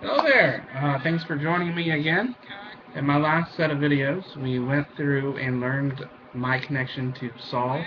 Hello there! Thanks for joining me again. In my last set of videos, we went through and learned my connection to Saul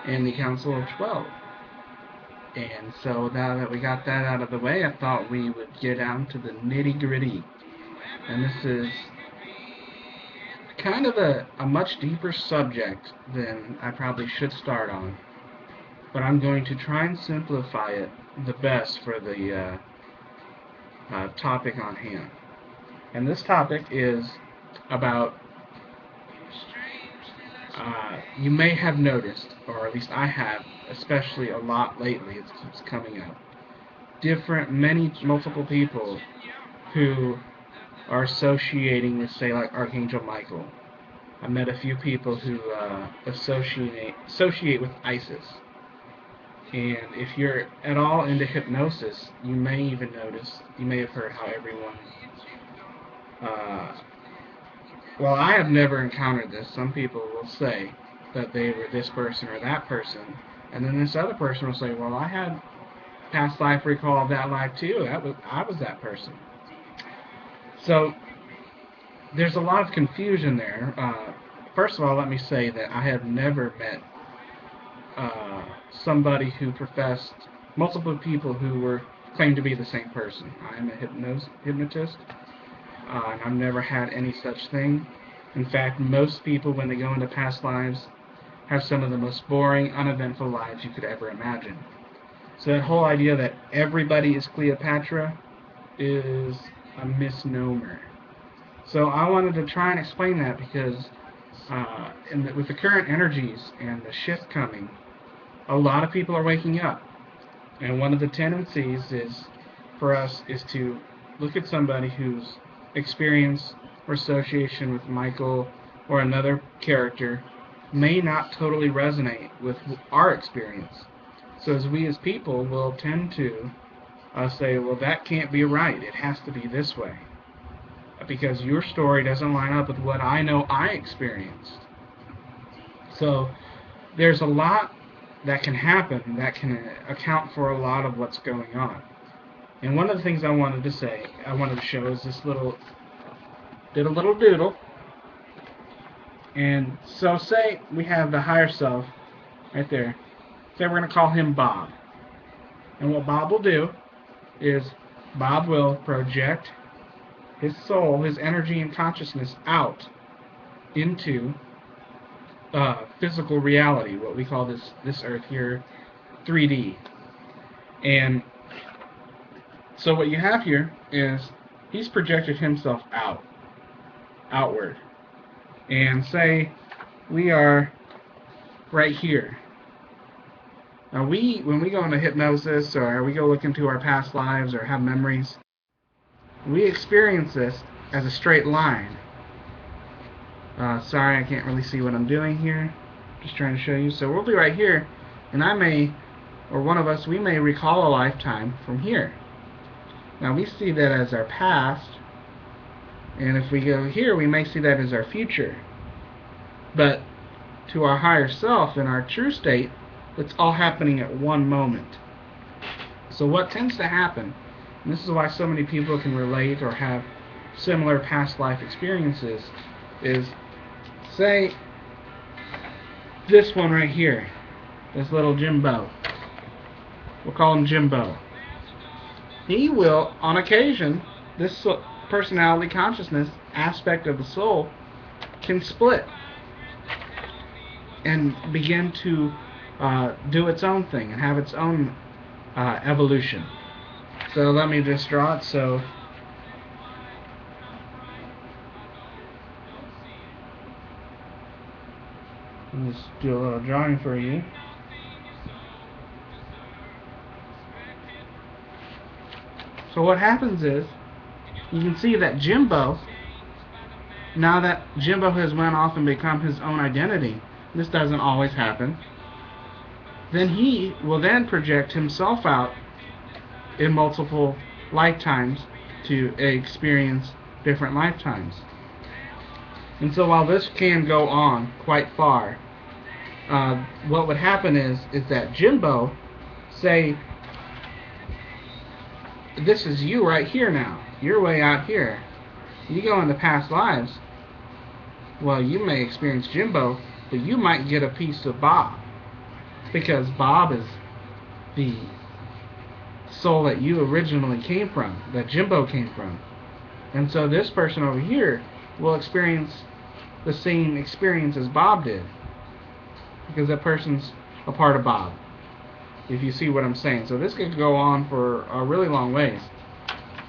and the Council of 12. And so now that we got that out of the way, I thought we would get down to the nitty-gritty. And this is kind of a much deeper subject than I probably should start on. But I'm going to try and simplify it the best for the topic on hand. And this topic is about, you may have noticed, or at least I have, especially a lot lately, it keeps coming up. Multiple people who are associating with, say, like Archangel Michael. I met a few people who associate with ISIS. And if you're at all into hypnosis, you may even notice, you may have heard how everyone uh, well, I have never encountered this. Some people will say that they were this person or that person, and then this other person will say, "Well, I had past life recall of that life too. I was that person." So there's a lot of confusion there. First of all, let me say that I have never met somebody who professed multiple people who were claimed to be the same person. I am a hypnotist, and I've never had any such thing. In fact, most people, when they go into past lives, have some of the most boring, uneventful lives you could ever imagine. So that whole idea that everybody is Cleopatra is a misnomer. So I wanted to try and explain that because with the current energies and the shift coming, a lot of people are waking up. And one of the tendencies is for us is to look at somebody who's experience or association with Michael or another character may not totally resonate with our experience. So as people will tend to say, well, that can't be right. It has to be this way. Because your story doesn't line up with what I know I experienced. So there's a lot that can happen that can account for a lot of what's going on. And one of the things I wanted to show is this did a little doodle. And so say we have the higher self right there. Say we're going to call him Bob. And what Bob will do is Bob will project his soul, his energy and consciousness out into physical reality, what we call this earth here, 3D. And so what you have here is he's projected himself outward. And say we are right here. Now when we go into hypnosis or we go look into our past lives or have memories, we experience this as a straight line. Sorry, I can't really see what I'm doing here. Just trying to show you. So we'll be right here, and one of us, we may recall a lifetime from here. Now we see that as our past, and if we go here, we may see that as our future. But to our higher self, in our true state, it's all happening at one moment. So what tends to happen, and this is why so many people can relate or have similar past life experiences, is say this one right here, this little Jimbo. We'll call him Jimbo. He will, on occasion, this personality consciousness aspect of the soul can split and begin to do its own thing and have its own evolution. So let me just draw it. So let's do a little drawing for you. So what happens is, you can see that Jimbo, now that Jimbo has went off and become his own identity, this doesn't always happen, then he will then project himself out in multiple lifetimes to experience different lifetimes. And so while this can go on quite far, what would happen is that Jimbo, say this is you right here now. You're way out here. You go into past lives, well, you may experience Jimbo, but you might get a piece of Bob. Because Bob is the soul that you originally came from, that Jimbo came from. And so this person over here will experience the same experience as Bob did. Because that person's a part of Bob. If you see what I'm saying. So this could go on for a really long ways.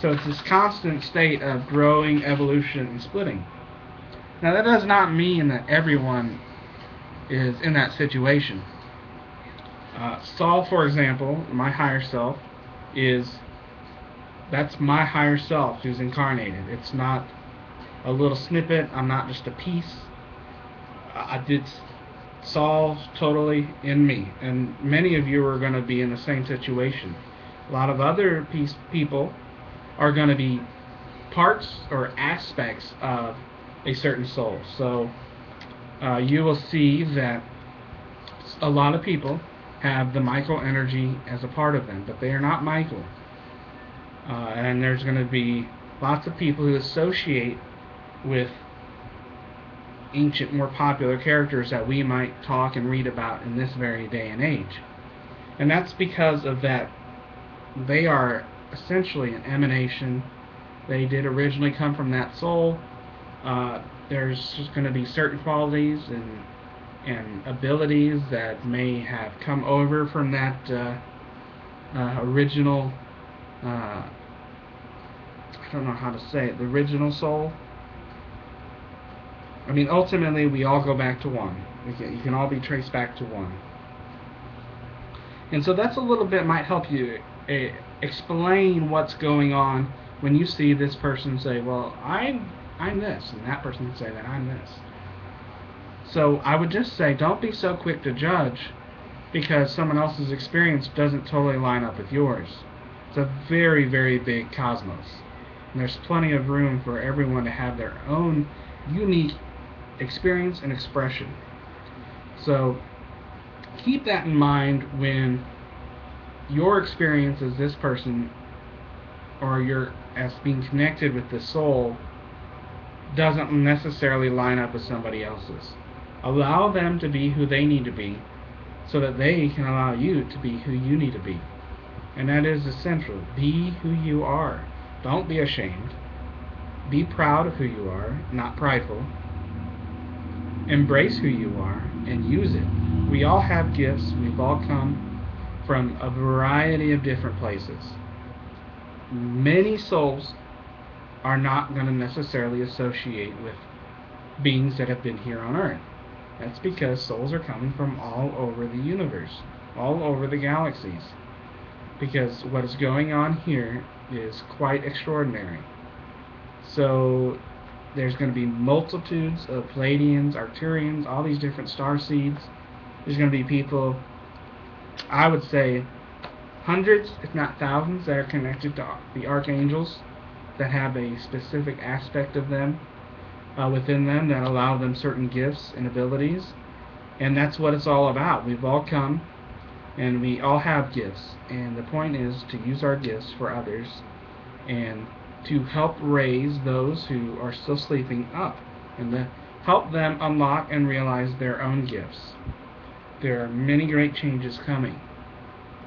So it's this constant state of growing, evolution, and splitting. Now that does not mean that everyone is in that situation. Saul, for example, my higher self, that's my higher self who's incarnated. It's not a little snippet. I'm not just a piece. I did Saul totally in me, and many of you are going to be in the same situation. A lot of other people are going to be parts or aspects of a certain soul. So you will see that a lot of people have the Michael energy as a part of them, but they are not Michael. And there's going to be lots of people who associate with ancient, more popular characters that we might talk and read about in this very day and age. And that's because of that. They are essentially an emanation. They did originally come from that soul. There's just going to be certain qualities and abilities that may have come over from that original, I don't know how to say it, the original soul. I mean, ultimately, we all go back to one. You can all be traced back to one. And so that's a little bit might help you explain what's going on when you see this person say, well, I'm this, and that person say that I'm this. So I would just say, don't be so quick to judge because someone else's experience doesn't totally line up with yours. It's a very, very big cosmos. And there's plenty of room for everyone to have their own unique experience and expression. So keep that in mind when your experience as this person or your as being connected with the soul doesn't necessarily line up with somebody else's. Allow them to be who they need to be so that they can allow you to be who you need to be. And that is essential. Be who you are. Don't be ashamed. Be proud of who you are, not prideful. Embrace who you are and use it. We all have gifts. We've all come from a variety of different places. Many souls are not going to necessarily associate with beings that have been here on Earth. That's because souls are coming from all over the universe, all over the galaxies. Because what is going on here is quite extraordinary. So there's going to be multitudes of Pleiadians, Arcturians, all these different star seeds. There's going to be people, I would say, hundreds, if not thousands, that are connected to the archangels that have a specific aspect of them within them that allow them certain gifts and abilities. And that's what it's all about. We've all come and we all have gifts. And the point is to use our gifts for others and to help raise those who are still sleeping up and to help them unlock and realize their own gifts. There are many great changes coming.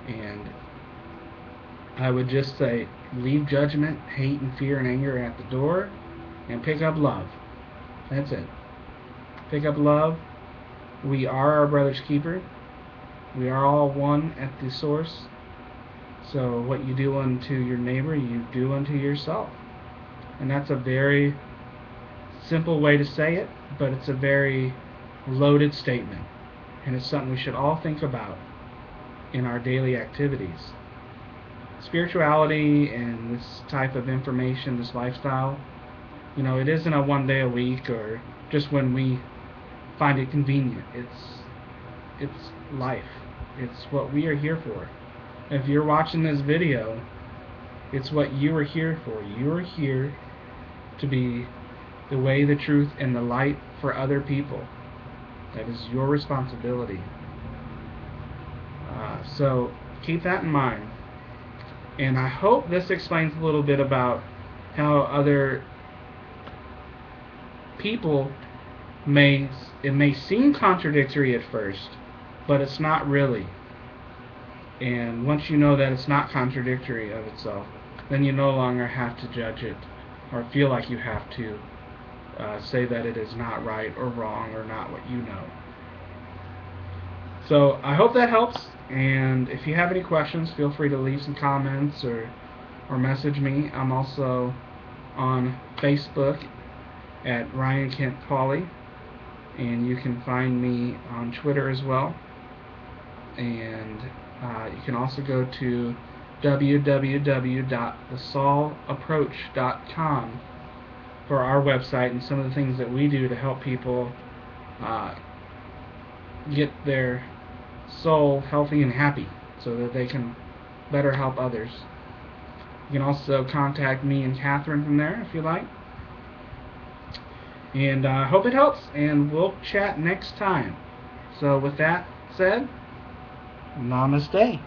And I would just say, leave judgment, hate, and fear and anger at the door, and pick up love. That's it. Pick up love. We are our brother's keeper. We are all one at the source. So what you do unto your neighbor, you do unto yourself. And that's a very simple way to say it, but it's a very loaded statement. And it's something we should all think about in our daily activities. Spirituality and this type of information, this lifestyle, it isn't a one day a week or just when we find it convenient. It's life. It's what we are here for. If you're watching this video, it's what you are here for. You are here to be the way, the truth, and the light for other people. That is your responsibility. So keep that in mind. And I hope this explains a little bit about how other people it may seem contradictory at first, but it's not really. And once you know that it's not contradictory of itself, then you no longer have to judge it or feel like you have to say that it is not right or wrong or not what you know. So I hope that helps, and if you have any questions, feel free to leave some comments or message me. I'm also on Facebook at Ryan Kent Pauley, and you can find me on Twitter as well. And you can also go to www.thesolapproach.com for our website and some of the things that we do to help people get their soul healthy and happy so that they can better help others. You can also contact me and Catherine from there if you like. And I hope it helps, and we'll chat next time. So with that said, namaste.